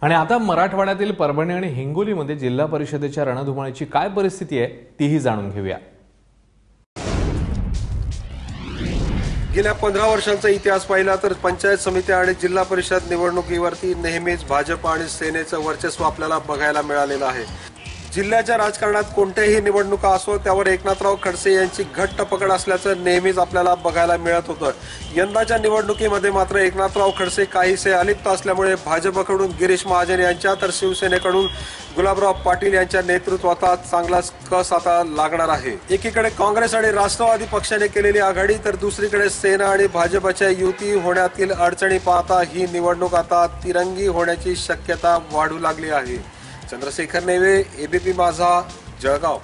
आणि आता मराठवाड्यातील परभणी आणि हिंगोलीमध्ये जिल्हा परिषदेच्या रणधुमाळीची काय परिस्थिती आहे तीही जाणून घेऊया। गेल्या 15 वर्षांचा इतिहास पाहिला तर पंचायत समिती आणि जिल्हा परिषद निवडणुकीवरती नेहमीच भाजप आणि सेनेचं वर्चस्व आपल्याला बघायला मिळालेलं आहे। जिल्ह्याच्या राजकारणात कोणत्याही निवडणुका असो त्यावर एकनाथराव खडसे यांची घट्ट पकड असल्याचं नेहमीच आपल्याला बघायला मिळत होतं। यंदाच्या निवडणुकीमध्ये मात्र एकनाथराव खडसे काहीसे अलिप्त असल्यामुळे भाजपकडून गिरीश महाजन यांच्या तर शिवसेनेकडून गुलाबराव पाटील यांच्या नेतृत्वात चांगलाच कस आता लागणार आहे। एकीकडे काँग्रेस आणि राष्ट्रवादी पक्षाने केलेली आघाडी तर दुसरीकडे सेना आणि भाजपच्या युती होण्यातील अडचणी पाहता ही निवडणूक आता तिरंगी होण्याची शक्यता वाढू लागली आहे। चंद्रशेखर नेवे, एबीपी माझा, जळगाव।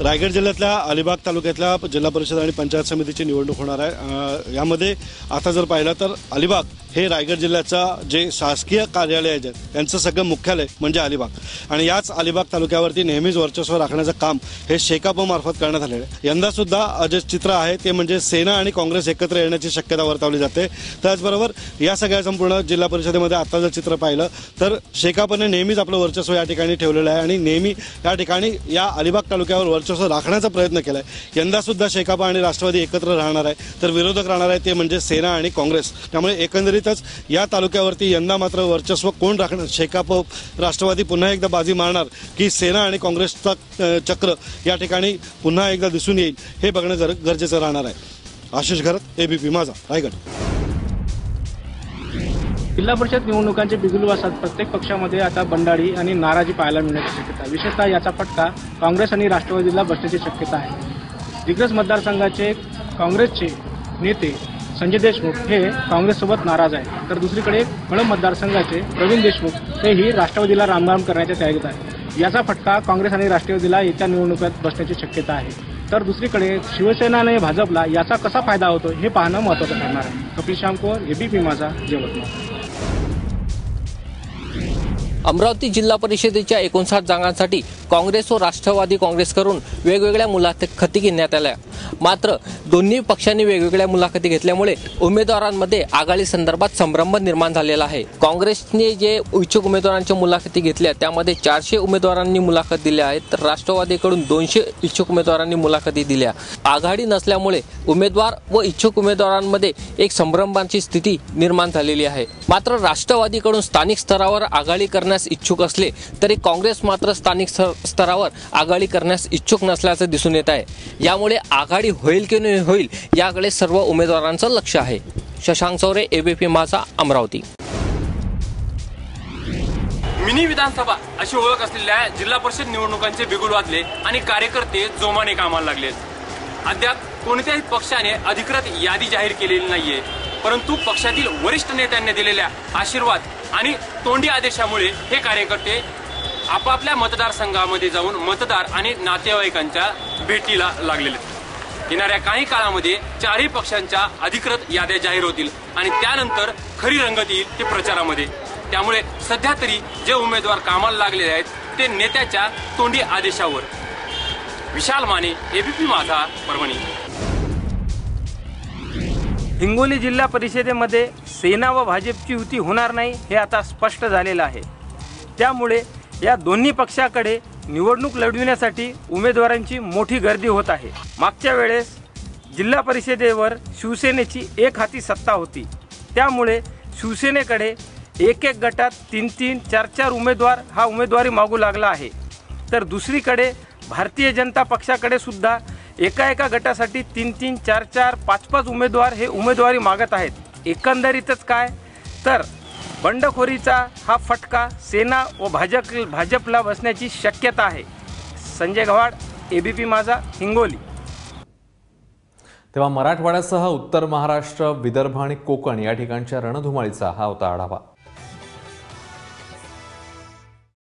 रायगड जिल्ह्यातल्या अलिबाग तालुक्यातल्या जिल्हा परिषद आणि पंचायत समितीची निवडणूक होणार आहे। यामध्ये आता जर पाहिलं तर अलिबाग हे रायगड जिल्ह्याचं जे शासकीय कार्यालय आहे त्यांचं सगळं मुख्यालय म्हणजे अलिबाग आणि याच अलिबाग तालुक्यावरती नेहमीच वर्चस्व राखण्याचं काम हे शेकापमार्फत करण्यात आलेलं आहे। यंदा सुद्धा जे चित्र आहे ते म्हणजे सेना आणि काँग्रेस एकत्र येण्याची शक्यता वर्तवली जाते। त्याचबरोबर या सगळ्या संपूर्ण जिल्हा परिषदेमध्ये आता जर चित्र पाहिलं तर शेकापने नेहमीच आपलं वर्चस्व या ठिकाणी ठेवलेलं आहे आणि नेहमी या ठिकाणी या अलिबाग तालुक्यावर वर्चस्व राखण्याचा प्रयत्न केलाय। यंदा सुद्धा शेकापा आणि राष्ट्रवादी एकत्र राहणार आहे तर विरोधक राहणार आहे ते म्हणजे सेना आणि काँग्रेस। त्यामुळे एकंदरीतच या तालुक्यावरती यंदा मात्र वर्चस्व कोण राखणार, शेकाप राष्ट्रवादी पुन्हा एकदा बाजी मारणार की सेना आणि काँग्रेसचा चक्र या ठिकाणी पुन्हा एकदा दिसून येईल हे बघणं गरजेचं राहणार आहे। आशिष घरत, एबीपी माझा, रायगड। जिल्हा परिषद निवडणुकांचे बिगुल वाजतात प्रत्येक पक्षामध्ये आता बंडाळी आणि नाराजी पाहायला मिळण्याची शक्यता, विशेषतः याचा फटका काँग्रेस आणि राष्ट्रवादीला बसण्याची शक्यता आहे। दिग्रस मतदारसंघाचे काँग्रेसचे नेते संजय देशमुख हे काँग्रेससोबत नाराज आहे तर दुसरीकडे कळंब मतदारसंघाचे प्रवीण देशमुख हेही राष्ट्रवादीला रामराम करण्याच्या तयारीत आहे। याचा फटका काँग्रेस आणि राष्ट्रवादीला येत्या निवडणुकीत बसण्याची शक्यता आहे तर दुसरीकडे शिवसेना आणि भाजपला याचा कसा फायदा होतो हे पाहणं महत्त्वाचं ठरणार आहे। कपिल श्यामकोर, एबीपी माझा, यवतमाळ। अमरावती जिल्हा परिषदेच्या 59 जागांसाठी काँग्रेस व राष्ट्रवादी काँग्रेसकडून वेगवेगळ्या मुलाखती घेण्यात आल्या। मात्र दोन्ही पक्षांनी वेगवेगळ्या मुलाखती घेतल्यामुळे उमेदवारांमध्ये आघाडी संदर्भात संभ्रम निर्माण झालेला आहे। काँग्रेसने जे इच्छुक उमेदवारांच्या मुलाखती घेतल्या त्यामध्ये 400 उमेदवारांनी मुलाखत दिल्या आहेत तर राष्ट्रवादीकडून 200 इच्छुक उमेदवारांनी मुलाखती दिल्या। आघाडी नसल्यामुळे उमेदवार व इच्छुक उमेदवारांमध्ये एक संभ्रमाची स्थिती निर्माण झालेली आहे। मात्र राष्ट्रवादीकडून स्थानिक स्तरावर आघाडी करण्यास इच्छुक असले तरी काँग्रेस मात्र स्थानिक स्तरावर आघाडी करण्यास इच्छुक नसल्याचं दिसून येत आहे। यामुळे आघाडी होईल की नाही होईल याकडे सर्व उमेदवारांचं लक्ष आहे। शशांक चौरे, एबीपी माझा, अमरावती। मिनी विधानसभा अशी ओळख असलेल्या जिल्हा परिषद निवडणुकांचे बिगुल वाजले आणि कार्यकर्ते जोमाने कामाला लागले। अद्याप कोणत्याही पक्षाने अधिकृत यादी जाहीर केलेली नाहीये, परंतु पक्षातील वरिष्ठ नेत्यांनी दिलेल्या आशीर्वाद आणि तोंडी आदेशामुळे हे कार्यकर्ते आपापल्या मतदारसंघामध्ये जाऊन मतदार आणि नातेवाईकांच्या भेटीला लागलेले आहेत। येणाऱ्या काही काळामध्ये चारही पक्षांच्या अधिकृत याद्या जाहीर होतील आणि त्यानंतर खरी रंगत येईल ते प्रचारामध्ये। त्यामुळे सध्या तरी जे उमेदवार कामाला लागलेले आहेत ते नेत्याच्या तोंडी आदेशावर। विशाल माने, एबीपी माझा, परभणी। हिंगोली जिल्हा परिषदेमध्ये सेना व भाजपची युती होणार नाही हे आता स्पष्ट झालेलं आहे। त्यामुळे या दोन्ही पक्षाकडे निवडणूक लढविण्यासाठी उमेदवारांची मोठी गर्दी होत आहे। मागच्या वेळेस जिल्हा परिषदेवर शिवसेनेची एक हाती सत्ता होती, त्यामुळे शिवसेनेकडे एक गटात 3-3, 4-4 उमेदवार हा उमेदवारी मागू लागला आहे तर दुसरीकडे भारतीय जनता पक्षाकडे सुद्धा एका गटासाठी 3-3, 4-4, 5-5 उमेदवार हे उमेदवारी मागत आहेत। एकंदरीतच काय तर बंडखोरीचा हा फटका सेना व भाजपला बसण्याची शक्यता आहे। संजय गव्हाड, एबीपी माझा, हिंगोली। तेव्हा मराठवाड्यासह उत्तर महाराष्ट्र, विदर्भ आणि कोकण या ठिकाणच्या रणधुमाळीचा हा होता आढावा।